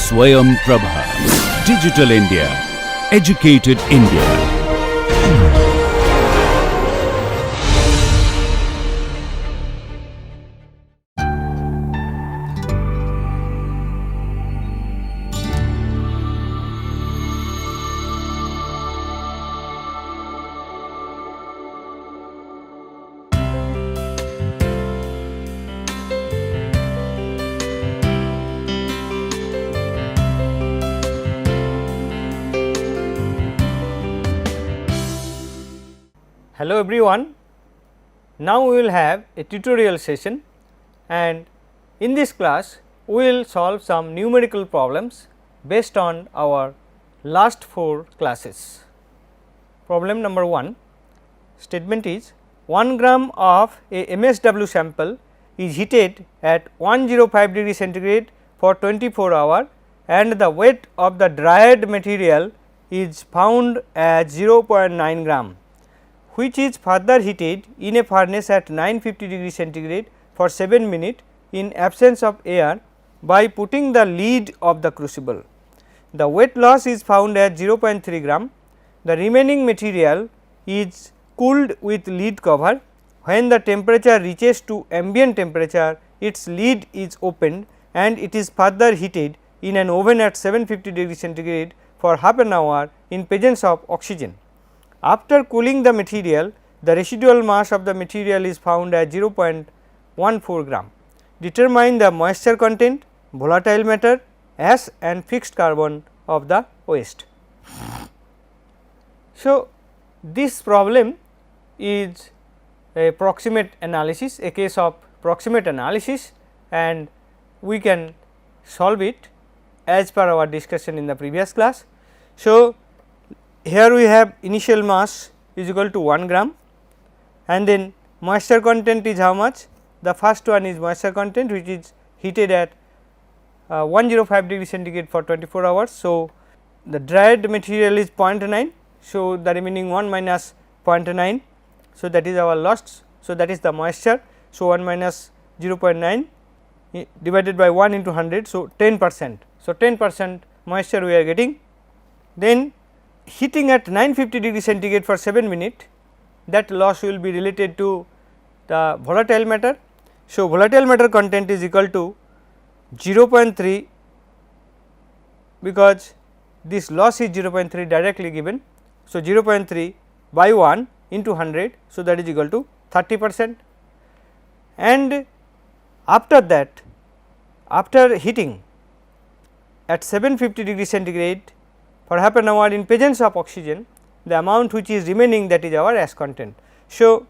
Swayam Prabha. Digital India. Educated India. Hello everyone, now we will have a tutorial session, and in this class we will solve some numerical problems based on our last 4 classes. Problem number 1, statement is 1 gram of a MSW sample is heated at 105 degree centigrade for 24 hours and the weight of the dried material is found as 0.9 gram, which is further heated in a furnace at 950 degree centigrade for 7 minutes in absence of air by putting the lid of the crucible. The weight loss is found at 0.3 gram. The remaining material is cooled with lid cover. When the temperature reaches to ambient temperature, its lid is opened and it is further heated in an oven at 750 degree centigrade for half an hour in presence of oxygen. After cooling the material, the residual mass of the material is found as 0.14 gram. Determine the moisture content, volatile matter, ash and fixed carbon of the waste. So, this problem is a proximate analysis, a case of proximate analysis, and we can solve it as per our discussion in the previous class. So, here we have initial mass is equal to 1 gram and then moisture content is how much? The first one is moisture content, which is heated at 105 degree centigrade for 24 hours. So, the dried material is 0.9. So, the remaining 1 minus 0.9. So, that is our loss. So, that is the moisture. So, 1 minus 0.9 divided by 1 into 100. So, 10%. So, 10% moisture we are getting. Then heating at 950 degree centigrade for 7 minutes, that loss will be related to the volatile matter. So, volatile matter content is equal to 0.3, because this loss is 0.3 directly given. So, 0.3 by 1 into 100. So, that is equal to 30%, and after that, after heating at 750 degree centigrade for half an hour in presence of oxygen, the amount which is remaining, that is our ash content. So,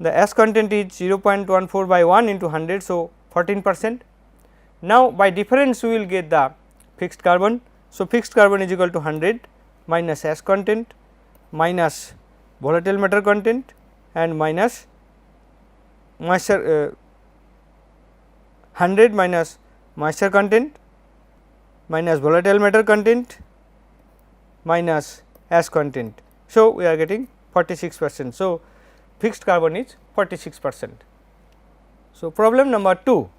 the ash content is 0.14 by 1 into 100. So, 14%. Now, by difference we will get the fixed carbon. So, fixed carbon is equal to 100 minus ash content minus volatile matter content and minus moisture 100 minus moisture content minus volatile matter content minus ash content. So, we are getting 46%. So, fixed carbon is 46%. So, problem number 2,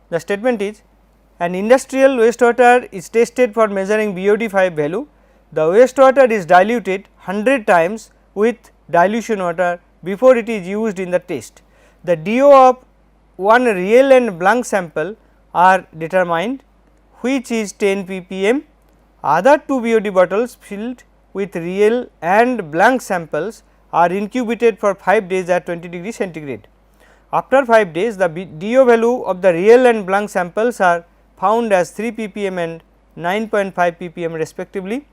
the statement is an industrial wastewater is tested for measuring BOD5 value. The wastewater is diluted 100 times with dilution water before it is used in the test. The DO of one real and blank sample are determined, which is 10 ppm. Other 2 BOD bottles filled with real and blank samples are incubated for 5 days at 20 degree centigrade. After 5 days, the DO value of the real and blank samples are found as 3 ppm and 9.5 ppm respectively.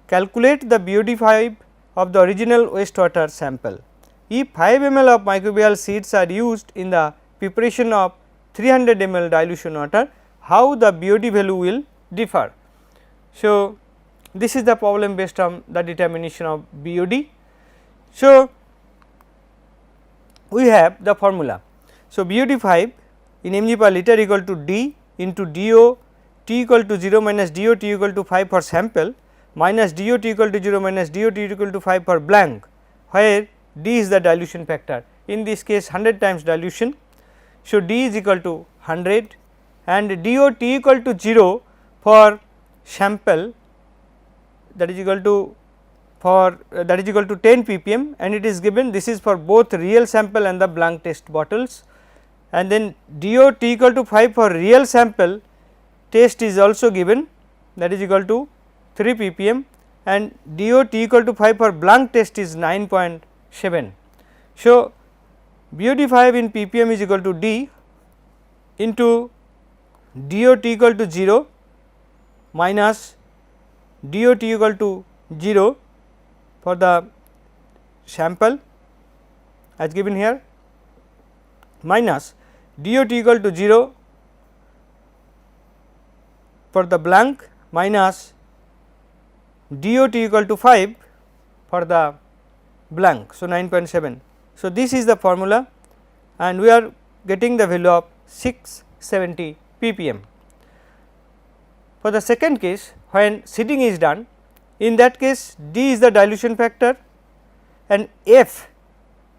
Calculate the BOD5 of the original wastewater sample. If 5 ml of microbial seeds are used in the preparation of 300 ml dilution water, how the BOD value will differ? So, this is the problem based on the determination of BOD. So, we have the formula. So, BOD5 in mg per liter equal to D into DO T equal to 0 minus DO T equal to 5 for sample minus DO T equal to 0 minus DO T equal to 5 for blank, where D is the dilution factor, in this case 100 times dilution. So, D is equal to 100 and DO T equal to 0 for sample that is equal to for that is equal to 10 ppm, and it is given this is for both real sample and the blank test bottles, and then DO T equal to 5 for real sample test is also given, that is equal to 3 ppm, and DO T equal to 5 for blank test is 9.7. So, BOD 5 in ppm is equal to D into DO T equal to 0 minus DO T equal to 0 for the sample as given here, minus DO T equal to 0 for the blank, minus DO T equal to 5 for the blank. So, 9.7. So, this is the formula, and we are getting the value of 670 ppm. For the second case, when seeding is done, in that case D is the dilution factor and F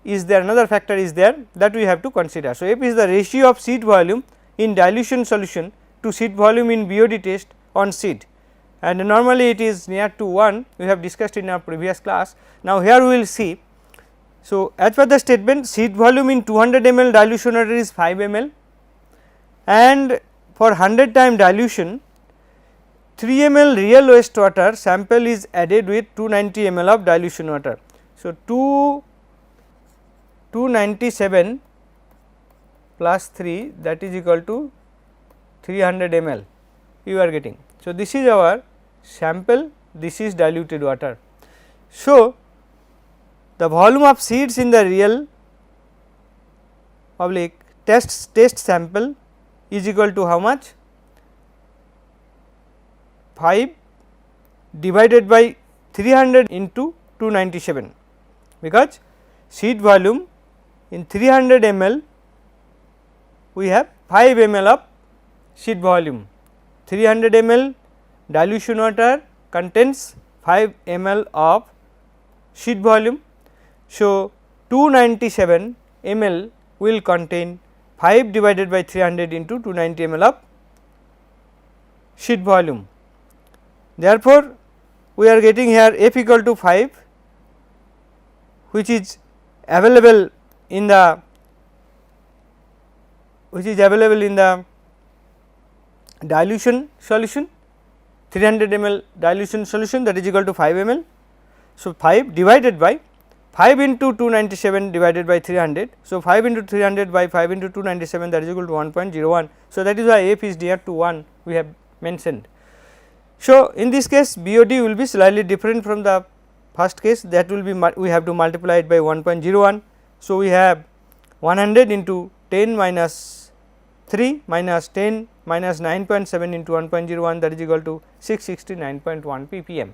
is there, another factor is there that we have to consider. So, F is the ratio of seed volume in dilution solution to seed volume in BOD test on seed, and normally it is near to 1, we have discussed in our previous class. Now, here we will see. So, as per the statement, seed volume in 200 ml dilution water is 5 ml, and for 100 time dilution 3 ml real waste water sample is added with 290 ml of dilution water. So, 297 plus 3, that is equal to 300 ml you are getting. So, this is our sample, this is diluted water. So, the volume of seeds in the real oblique test sample is equal to how much? 5 divided by 300 into 297, because seed volume in 300 ml we have 5 ml of seed volume. 300 ml dilution water contains 5 ml of seed volume. So, 297 ml will contain 5 divided by 300 into 290 ml of seed volume. Therefore, we are getting here F equal to 5, which is available in the dilution solution, 300 ml dilution solution, that is equal to 5 ml. So, 5 divided by 5 into 297 divided by 300. So, 5 into 300 by 5 into 297, that is equal to 1.01. So, that is why F is near to 1 we have mentioned. So, in this case BOD will be slightly different from the first case, that will be we have to multiply it by 1.01. So, we have 100 into 10 minus 3 minus 10 minus 9.7 into 1.01, that is equal to 669.1 ppm.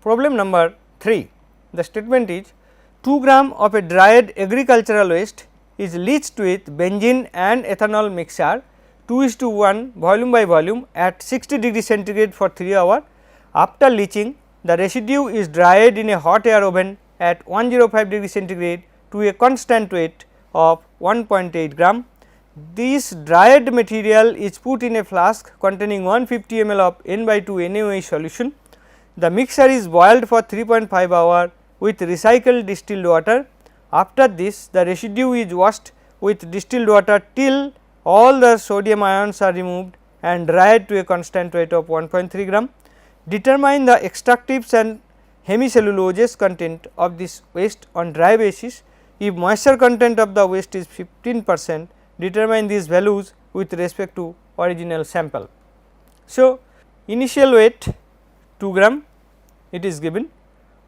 Problem number 3. The statement is 2 gram of a dried agricultural waste is leached with benzene and ethanol mixture 2:1 volume by volume at 60 degree centigrade for 3 hours. After leaching, the residue is dried in a hot air oven at 105 degree centigrade to a constant weight of 1.8 gram. This dried material is put in a flask containing 150 ml of N/2 NaOH solution. The mixture is boiled for 3.5 hours with recycled distilled water. After this, the residue is washed with distilled water till all the sodium ions are removed and dried to a constant weight of 1.3 gram. Determine the extractives and hemicelluloses content of this waste on dry basis. If moisture content of the waste is 15%, determine these values with respect to original sample. So, initial weight 2 gram it is given,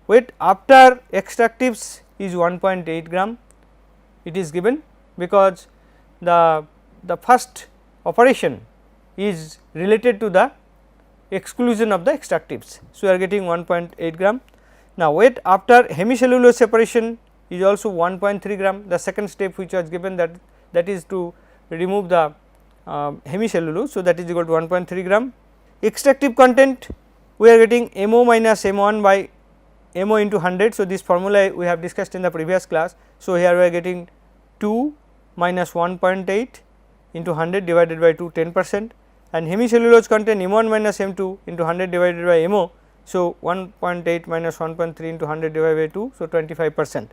weight after extractives is 1.8 gram it is given, because the first operation is related to the exclusion of the extractives. So, we are getting 1.8 gram. Now, weight after hemicellulose separation is also 1.3 gram, the second step which was given, that is to remove the hemicellulose. So, that is equal to 1.3 gram. Extractive content we are getting MO minus M1 by MO into 100. So, this formula we have discussed in the previous class. So, here we are getting 2 minus 1.8 into 100 divided by 2, 10%, and hemicellulose content M1 minus M2 into 100 divided by MO. So, 1.8 minus 1.3 into 100 divided by 2, so 25%.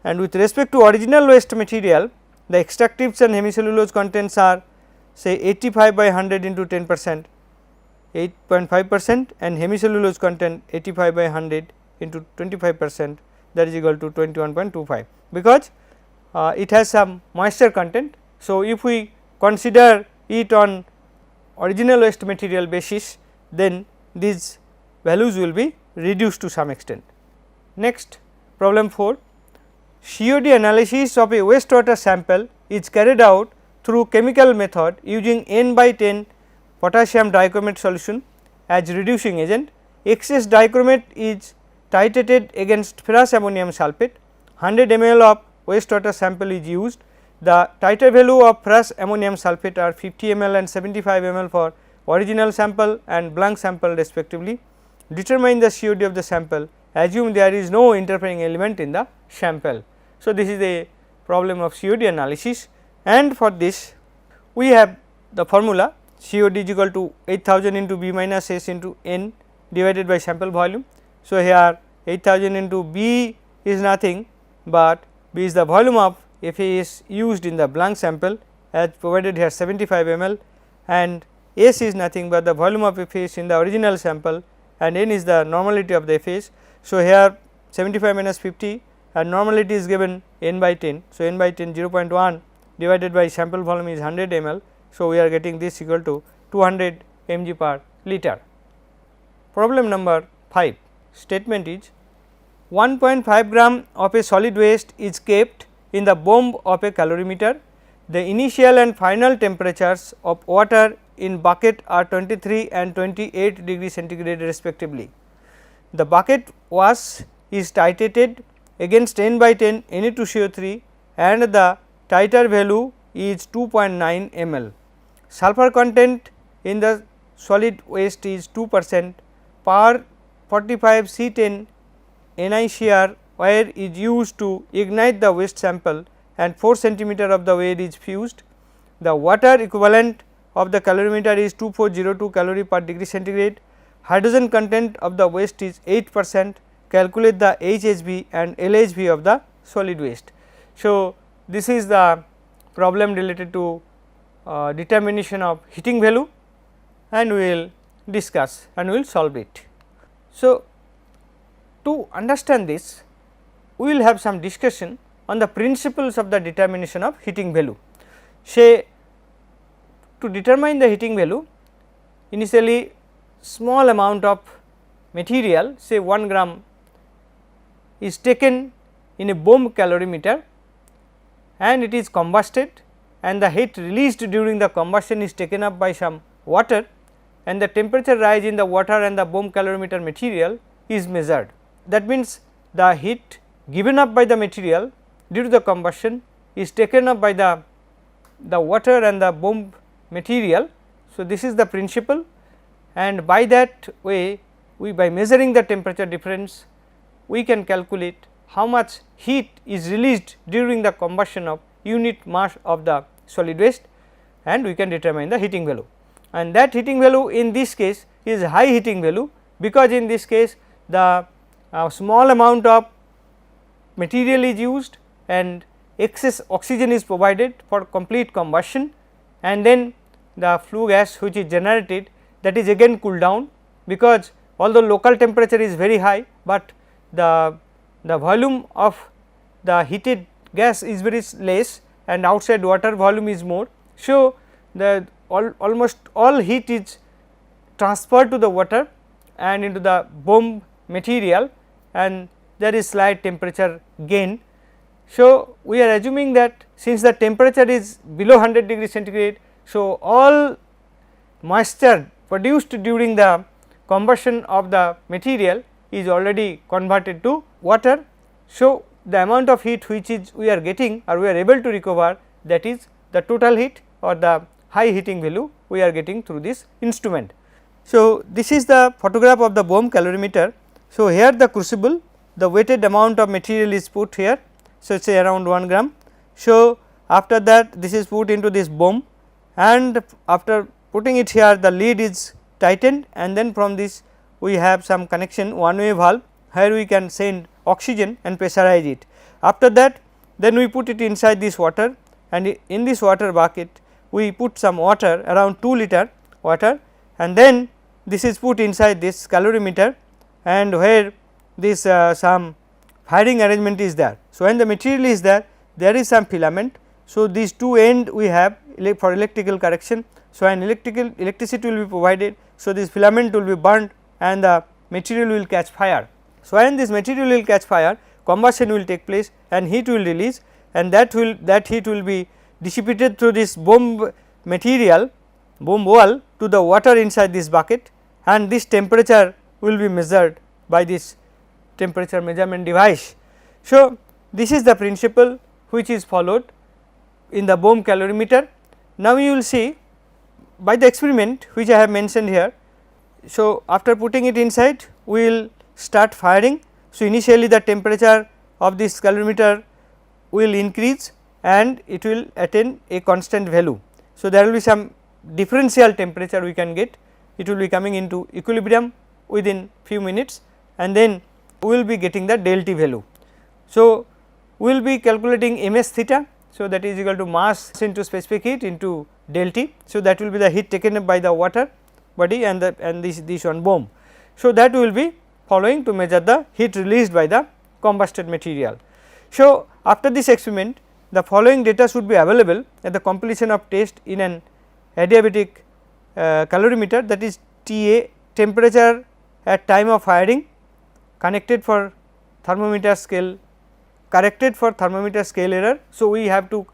And with respect to original waste material, the extractives and hemicellulose contents are say 85 by 100 into 10%, 8.5%, and hemicellulose content 85 by 100 into 25%, that is equal to 21.25, because it has some moisture content. So, if we consider it on original waste material basis, then these values will be reduced to some extent. Next, problem 4. COD analysis of a wastewater sample is carried out through chemical method using N by 10 potassium dichromate solution as reducing agent. Excess dichromate is titrated against ferrous ammonium sulphate. 100 ml of wastewater sample is used. The titer value of ferrous ammonium sulphate are 50 ml and 75 ml for original sample and blank sample respectively. Determine the COD of the sample, assume there is no interfering element in the sample. So, this is a problem of COD analysis, and for this we have the formula COD is equal to 8000 into B minus S into N divided by sample volume. So, here 8000 into B is nothing but B is the volume of FAS used in the blank sample as provided here 75 ml, and S is nothing but the volume of FAS in the original sample, and N is the normality of the FAS. So, here 75 minus 50 and normality is given N by 10. So, N by 10 0.1 divided by sample volume is 100 ml. So, we are getting this equal to 200 mg per liter. Problem number 5, statement is 1.5 gram of a solid waste is kept in the bomb of a calorimeter. The initial and final temperatures of water in bucket are 23 and 28 degree centigrade respectively. The bucket was is titrated against N by 10 Na2CO3 and the titer value is 2.9 ml. Sulfur content in the solid waste is 2%. Per 45 C10 NiCr wire is used to ignite the waste sample and 4 centimeter of the wire is fused. The water equivalent of the calorimeter is 2402 calorie per degree centigrade. Hydrogen content of the waste is 8%. Calculate the HHV and LHV of the solid waste. So, this is the problem related to determination of heating value, and we will discuss and we will solve it. So, to understand this, we will have some discussion on the principles of the determination of heating value. Say, to determine the heating value, initially small amount of material, say 1 gram, is taken in a bomb calorimeter and it is combusted, and the heat released during the combustion is taken up by some water, and the temperature rise in the water and the bomb calorimeter material is measured. That means, the heat given up by the material due to the combustion is taken up by the water and the bomb material. So, this is the principle, and by that way we by measuring the temperature difference we can calculate how much heat is released during the combustion of unit mass of the solid waste, and we can determine the heating value. And that heating value in this case is high heating value, because in this case the small amount of material is used and excess oxygen is provided for complete combustion, and then the flue gas which is generated, that is again cooled down, because although local temperature is very high, but the volume of the heated gas is very less and outside water volume is more. So, the almost all heat is transferred to the water and into the bomb material, and there is slight temperature gain. So, we are assuming that since the temperature is below 100 degree centigrade, so all moisture produced during the combustion of the material is already converted to water. So, the amount of heat which is we are getting or we are able to recover, that is the total heat or the high heating value we are getting through this instrument. So, this is the photograph of the bomb calorimeter. So, here the crucible, the weighted amount of material is put here. So, it is around 1 gram. So, after that this is put into this bomb, and after putting it here, the lead is tightened, and then from this we have some connection one way valve where we can send oxygen and pressurize it. After that, then we put it inside this water, and in this water bucket we put some water, around 2 liter water, and then this is put inside this calorimeter, and where this some firing arrangement is there. So, when the material is there, there is some filament. So, these two end we have for electrical correction. So, an electricity will be provided. So, this filament will be burnt and the material will catch fire. So, when this material will catch fire, combustion will take place and heat will release, and that heat will be dissipated through this bomb material, bomb wall, to the water inside this bucket, and this temperature will be measured by this temperature measurement device. So, this is the principle which is followed in the bomb calorimeter. Now, you will see by the experiment which I have mentioned here. So, after putting it inside, we will start firing. So, initially the temperature of this calorimeter will increase and it will attain a constant value. So, there will be some differential temperature we can get, it will be coming into equilibrium within few minutes, and then we will be getting the del T value. So, we will be calculating ms theta. So, that is equal to mass into specific heat into del T. So, that will be the heat taken up by the water body and this one bomb. So, that we will be following to measure the heat released by the combusted material. So, after this experiment, the following data should be available at the completion of test in an adiabatic calorimeter, that is TA, temperature at time of firing, connected for thermometer scale, corrected for thermometer scale error. So, we have to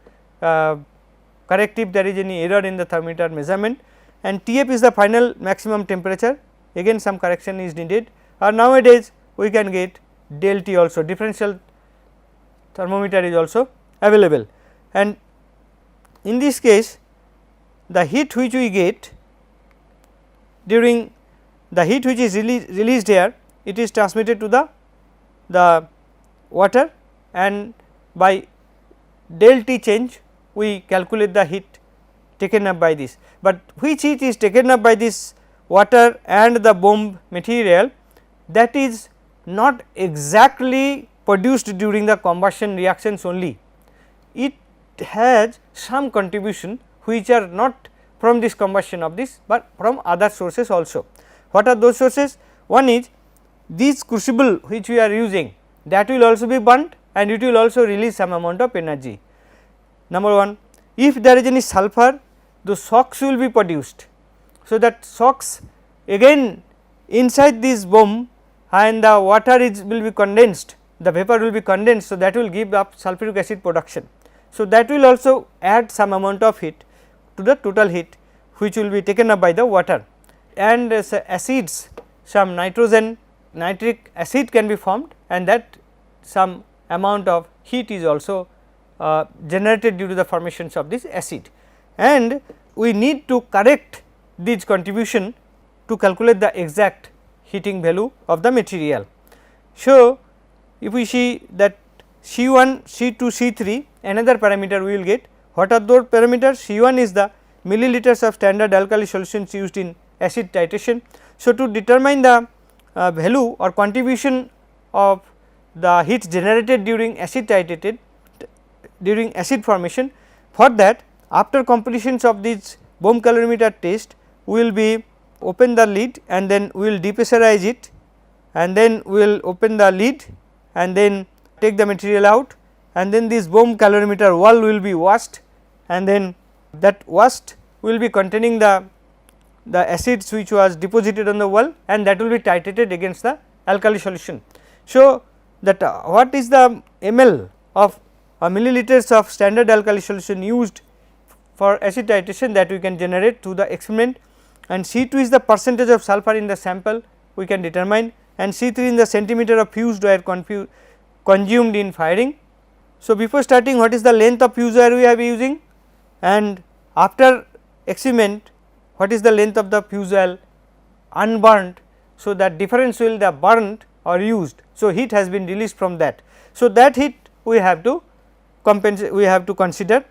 correct if there is any error in the thermometer measurement, and TF is the final maximum temperature, again some correction is needed, or nowadays we can get del T also, differential thermometer is also available, and in this case the heat which we get during the heat which is released here, it is transmitted to the water, and by del T change we calculate the heat taken up by this, but which heat is taken up by this water and the bomb material, that is not exactly produced during the combustion reactions only. It has some contribution which are not from this combustion of this, but from other sources also. What are those sources? One is this crucible which we are using, that will also be burnt and it will also release some amount of energy. Number 1, if there is any sulphur, the shocks will be produced. So, that shocks again inside this bomb, and the water will be condensed, the vapor will be condensed. So, that will give up sulphuric acid production. So, that will also add some amount of heat to the total heat which will be taken up by the water, and acids, some nitric acid can be formed, and that some amount of heat is also generated due to the formations of this acid, and we need to correct this contribution to calculate the exact heating value of the material. So, if we see that C1, C2, C3, another parameter we will get. What are those parameters? C1 is the milliliters of standard alkali solutions used in acid titration. So, to determine the value or contribution of the heat generated during acid titrated, during acid formation, for that after completions of this bomb calorimeter test, we will be open the lid and then we will depressurize it, and then we will open the lid and then take the material out, and then this bomb calorimeter wall will be washed, and then that washed will be containing the acids which was deposited on the wall, and that will be titrated against the alkali solution. So, that what is the ml of milliliters of standard alkali solution used for acid titration, that we can generate through the experiment, and C2 is the percentage of sulphur in the sample we can determine, and C3 in the centimeter of fused wire consumed in firing. So, before starting, what is the length of fused wire we are using, and after experiment what is the length of the fused wire unburnt. So, that difference will the burnt or used. So, heat has been released from that. So, that heat we have to compensate, we have to consider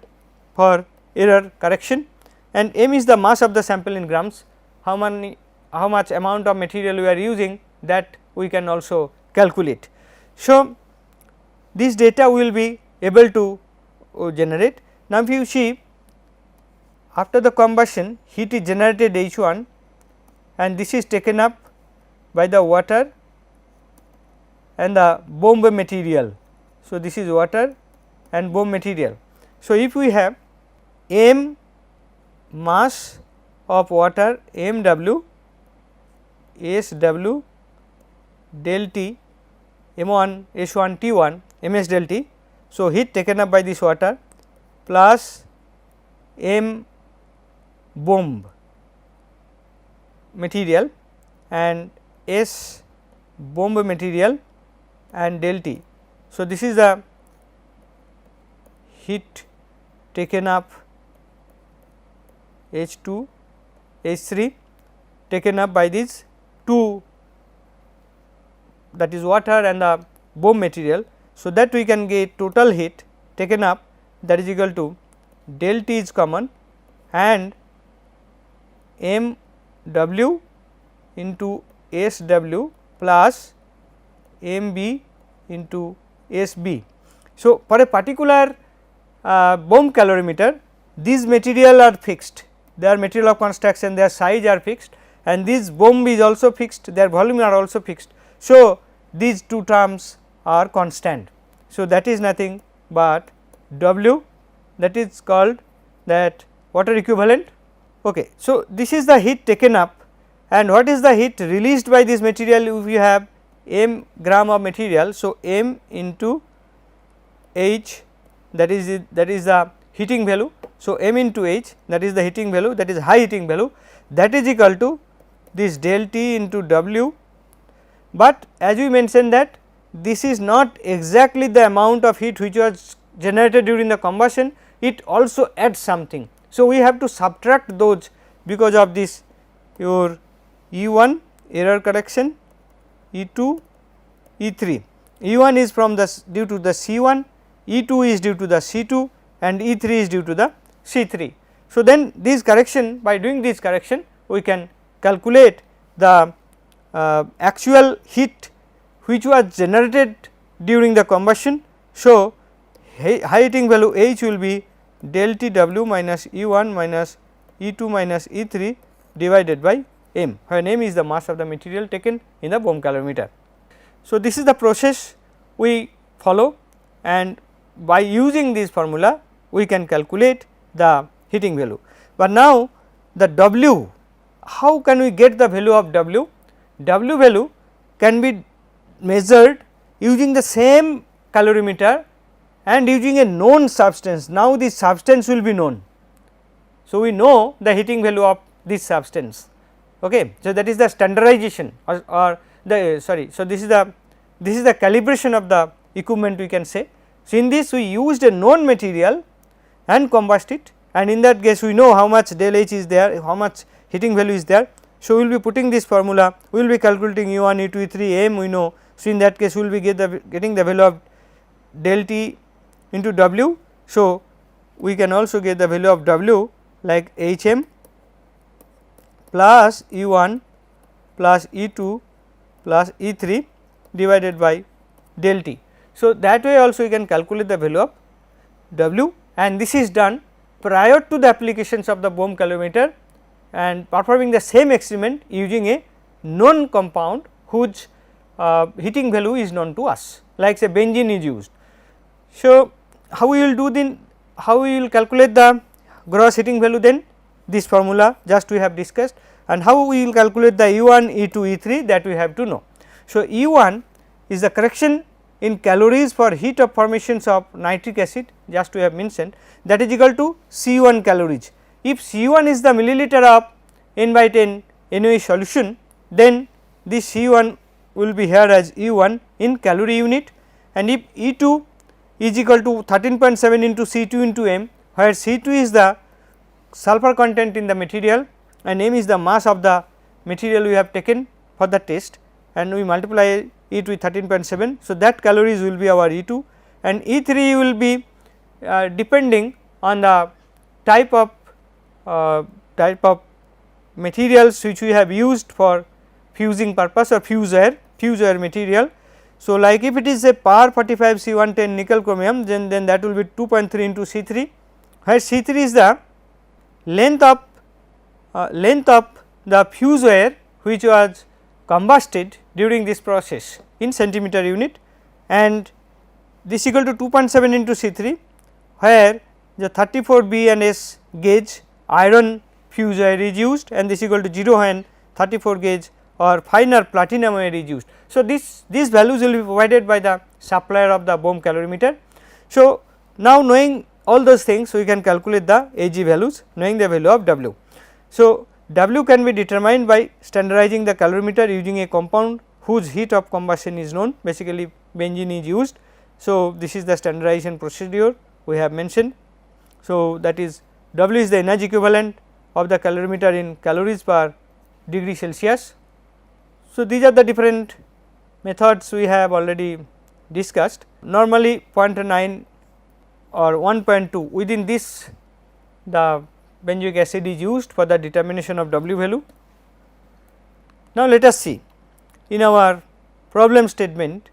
for error correction, and m is the mass of the sample in grams, how much amount of material we are using, that we can also calculate. So, this data we will be able to generate. Now, if you see, after the combustion, heat is generated H1 and this is taken up by the water and the bomb material. So, this is water and bomb material. So, if we have m mass of water mW SW del T M1 S1 T1 Ms del T. So, heat taken up by this water plus m bomb material and S bomb material and del T. So, this is the heat taken up H2 H3 taken up by these two, that is water and the bomb material. So, that we can get total heat taken up, that is equal to del T is common and m W into S W plus m B into S B. So, for a particular bomb calorimeter, these material are fixed, their material of construction, their size are fixed, and this bomb is also fixed, their volume are also fixed. So, these two terms are constant. So, that is nothing but W, that is called that water equivalent. Okay. So, this is the heat taken up, and what is the heat released by this material if you have m gram of material. So, m into H, that is the heating value. So, m into H, that is the heating value, that is high heating value, that is equal to this del T into W, but as we mentioned that this is not exactly the amount of heat which was generated during the combustion, it also adds something. So, we have to subtract those because of this your E1 error correction, E2, E3. E1 is from the due to the C1, E2 is due to the C2 and E3 is due to the C3. So, then this correction, by doing this correction we can calculate the actual heat which was generated during the combustion. So, high heating value H will be del T W minus E1 minus E2 minus E3 divided by m, when m is the mass of the material taken in the bomb calorimeter. So, this is the process we follow, and by using this formula we can calculate the heating value. But now the W, how can we get the value of W? W value can be measured using the same calorimeter and using a known substance. Now, this substance will be known. So, we know the heating value of this substance. Okay. So, that is the standardization or the sorry. So, this is the calibration of the equipment we can say. So, in this we used a known material and combust it, and in that case we know how much del H is there, how much heating value is there. So, we will be putting this formula, we will be calculating E1, E2, E3, M we know. So, in that case we will be getting the value of del T into W. So, we can also get the value of W like Hm plus E1 plus E2 plus E3 divided by del T. So, that way also you can calculate the value of W, and this is done prior to the applications of the bomb calorimeter and performing the same experiment using a known compound whose heating value is known to us, like say benzene is used. So, how we will do then, how we will calculate the gross heating value, then this formula just we have discussed, and how we will calculate the E1, E2, E3, that we have to know. So, E1 is the correction in calories for heat of formations of nitric acid, just we have mentioned, that is equal to C1 calories. If C1 is the milliliter of n by 10 NaOH solution, then this C1 will be here as E1 in calorie unit, and if E2 is equal to 13.7 into C2 into M, where C2 is the sulfur content in the material and M is the mass of the material we have taken for the test, and we multiply it with 13.7. So, that calories will be our E2, and E3 will be depending on the type of type of materials which we have used for fusing purpose or fuse wire material. So, like if it is a par 45 C110 nickel chromium, then that will be 2.3 into C3, where C3 is the length of the fuse wire which was combusted during this process in centimeter unit, and this equal to 2.7 into C3, where the 34 B and S gauge iron fuse wire is used, and this equal to 0 when 34 gauge or finer platinum wire is used. So, these values will be provided by the supplier of the Bohm calorimeter. So, now knowing all those things, we can calculate the Ag values knowing the value of W. So, W can be determined by standardizing the calorimeter using a compound whose heat of combustion is known, basically benzene is used. So, this is the standardization procedure we have mentioned. So, that is W is the energy equivalent of the calorimeter in calories per degree Celsius. So, these are the different methods we have already discussed. Normally 0.9 or 1.2, within this the benzoic acid is used for the determination of W value. Now, let us see in our problem statement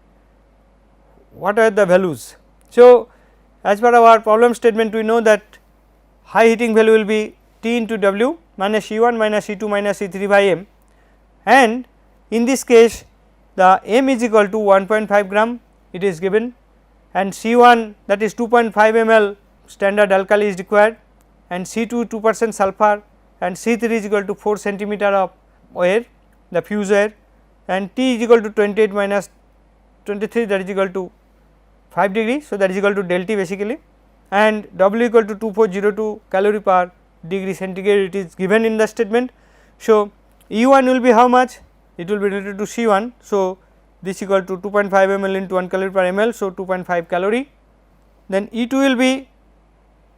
what are the values. So, as per our problem statement, we know that high heating value will be T into W minus E1 minus E2 minus E3 by M, and in this case the M is equal to 1.5 gram it is given, and C1 that is 2.5 ml standard alkali is required, and C2 2% sulfur, and C3 is equal to 4 centimeter of wire, the fuse wire, and T is equal to 28 minus 23, that is equal to 5 degree. So, that is equal to del T basically, and W equal to 2402 calorie per degree centigrade, it is given in the statement. So, E1 will be how much? It will be related to C1. So, this equal to 2.5 ml into 1 calorie per ml. So, 2.5 calorie. Then E2 will be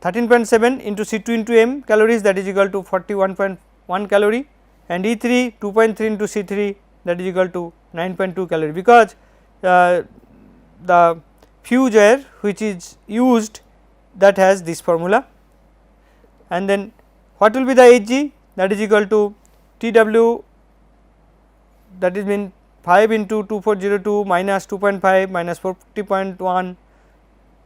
13.7 into C2 into M calories, that is equal to 41.1 calorie, and E3 2.3 into C3, that is equal to 9.2 calorie, because the fuse wire which is used that has this formula. And then what will be the Hg? That is equal to Tw, that is mean 5 into 2402 minus 2.5 minus 40.1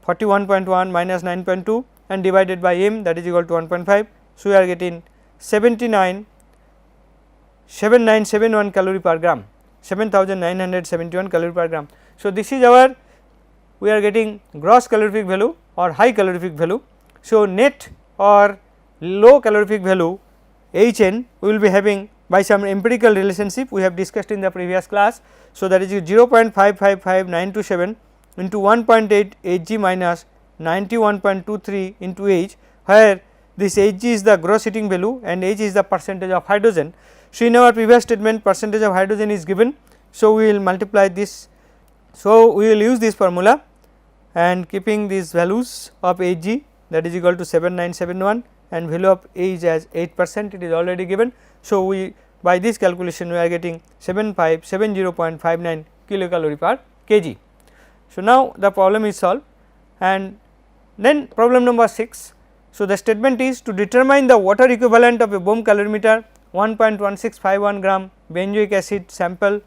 41.1 minus 9.2 and divided by M, that is equal to 1.5. So, we are getting 7971 calorie per gram, 7971 calorie per gram. So, this is our, we are getting gross calorific value or high calorific value. So, net or low calorific value Hn we will be having by some empirical relationship we have discussed in the previous class. So, that is 0.555927 into 1.8 Hg minus 91.23 into H, where this Hg is the gross heating value and H is the percentage of hydrogen. So, in our previous statement percentage of hydrogen is given. So, we will multiply this. So, we will use this formula and keeping these values of Hg, that is equal to 7971 and value of H as 8%, it is already given. So, we by this calculation we are getting 7570.59 kilocalorie per kg. So, now the problem is solved, and then problem number 6. So, the statement is to determine the water equivalent of a Bohm calorimeter 1.1651 gram benzoic acid sample,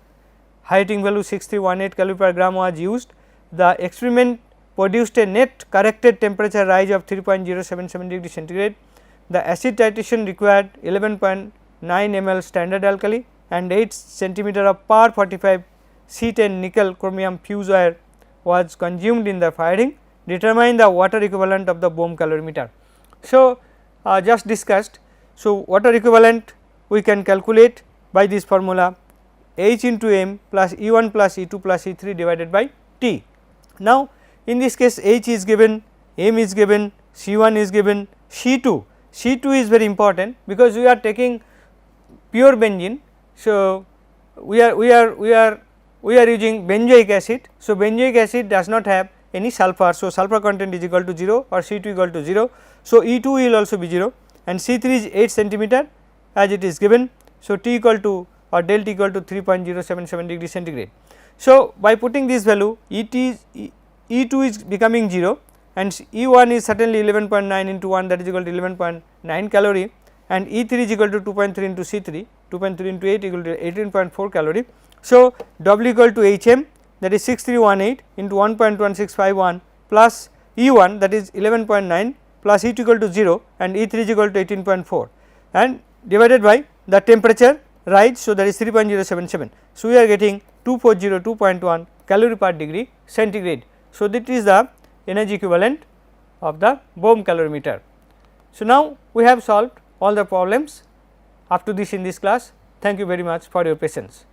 high heating value 6318 calorie per gram was used. The experiment produced a net corrected temperature rise of 3.077 degree centigrade. The acid titration required 11.9 ml standard alkali and 8 centimeter of par 45 C10 nickel chromium fuse wire was consumed in the firing. Determine the water equivalent of the Bohm calorimeter. So, just discussed. So, water equivalent we can calculate by this formula H into M plus E1 plus E2 plus E3 divided by T. Now, in this case H is given, M is given, C1 is given, C2 is very important because we are taking pure benzene. So, we are using benzoic acid. So, benzoic acid does not have any sulfur. So, sulfur content is equal to 0 or C2 equal to 0. So, E2 will also be 0 and C3 is 8 centimeter as it is given. So, T equal to or del T equal to 3.077 degree centigrade. So, by putting this value E2 is becoming 0 and E1 is certainly 11.9 into 1, that is equal to 11.9 calorie, and E3 is equal to 2.3 into C3, 2.3 into 8 equal to 18.4 calorie. So, W equal to Hm, that is 6318 into 1.1651 plus E1, that is 11.9 plus E2 equal to 0 and E3 is equal to 18.4 and divided by the temperature rise. So, that is 3.077. So, we are getting 2402.1 calorie per degree centigrade. So, that is the energy equivalent of the Bohm calorimeter. So, now we have solved all the problems up to this in this class. Thank you very much for your patience.